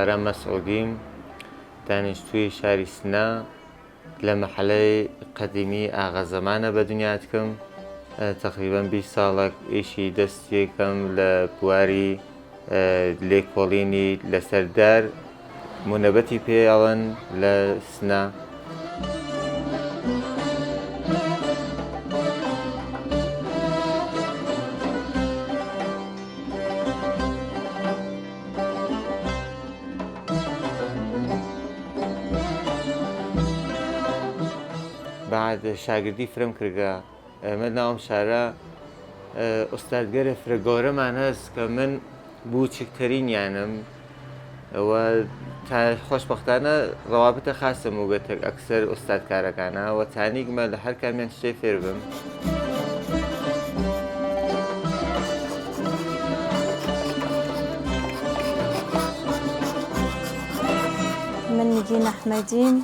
باران مەسعودیم دانیشتووی شاری سنە لە مەحەلەی قەدیمی ئاغا زەمانە بە دنیاتکەم. تقریبان 20 ساڵێک ئیشی دەستێکم لە بواری لێکۆڵینی لەسەردار مونەبەتی پێ ئەڵەن لە سنە. بعد شاگردی فرم کردگە من ناوم شارە ئوستادگەرە فرە گەورەمان هەست کە من بچکترینیانم و تا خۆشبەختانە ڕەوابەتە خاصم وگەتە ئەکسەر ئوستادکارەکانە و تانیگمە لە هەر کامیان شتێ فێر بم. من نگین ئەحمەدیم،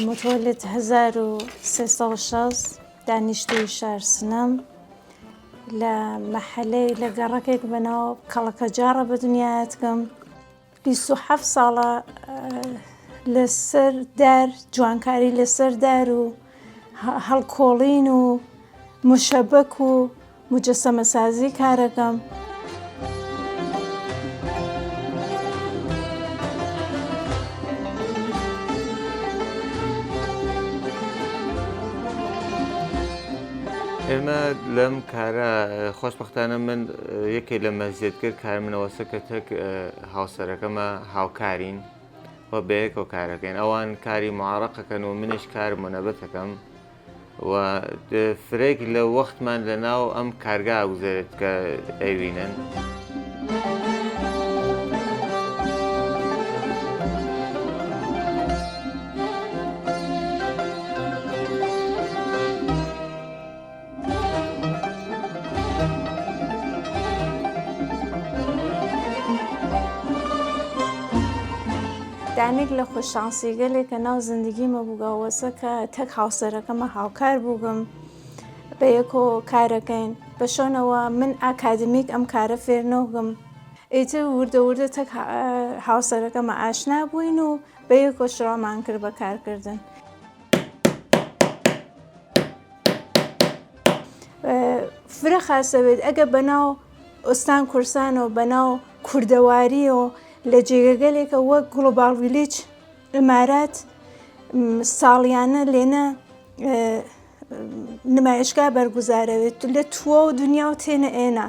متولد 1360 دانیشتووی شار سنەم لە مەحەلەی لە گەڕەکێک بەناو کەڵەکەجارە بە دنیایەتکەم. 27 ساڵە لەسەر دار جوانکاری لەسەر دار و هەڵکۆڵین و مشەبەک و مجەسەمەسازی کارەکەم. ئێمە لەم کارە خۆشبەختانە من یەکێ لە مەزیەتگر کار منەوەسە کە تەک هاوسەرەکەمە هاوکارین و بەیەکەوە کارەکەین. ئەوان کاری معارەقەکەن و منیش کار مونەبەتەکەم و فرێک لە وەختمان لەناو ئەم کارگا ئەگوزارێت کە ئەیوینن. دانێک لە خۆششانسیگەلێکە ناو زندگیمە بووگەوەسە کە تەک هاوسەرەکەمە هاوکار بووگم بە یەکۆ کارەکەین بە شۆنەوە من ئاکادمیک ئەم کارە فێر نەوگم. ئیتر وردە وردە تەک هاوسەرەکەمە ئاشنا بووین و بە یەکۆ شڕامان کرد بە کارکردن. فرە خاسەبێت ئەگە بەناو ئۆستان کورسان و بەناو کوردەواری و لە جێگەگەلێکە وەک گلۆبال ڤیلیج ئیمارات ساڵیانە لێنە نمایشگا بەرگوزارەوێت لە تووە و دنیا و تێنە ئێنا.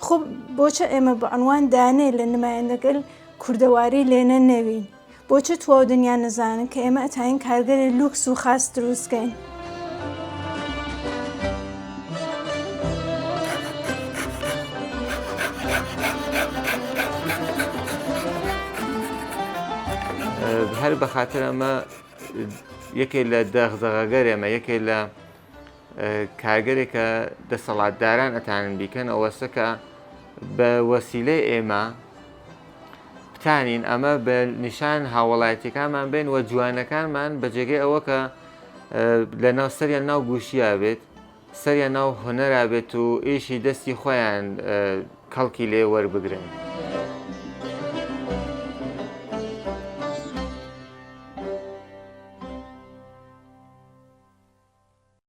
خۆ بۆچە ئێمە بە عنوان دانێ لە نمایەندەگەل کوردەواری لێنە نەوین؟ بۆچە تووە و دنیا نەزانن کە ئێمە ئەتاین کارگەری لوکس و خاص دروستکەین؟ هەر بەخاتر ئەمە یەکێک لە دەغزەغەگەر ئێمە یەکێک لە کارگەرێکە دەسەڵاتداران ئەتانن بیکەن ئەوەسە کە بە وەسیلەی ئێمە بتانین ئەمە بە نیشان هاوڵاتیەکانمان بێن و جوانەکانمان بە جێگەی ئەوە کە لە ناو سەریان ناو گوشییا بێت، سەریان ناو هونەرا بێت و ئیشی دەستی خۆیان کەڵکی لێ وەربگرن.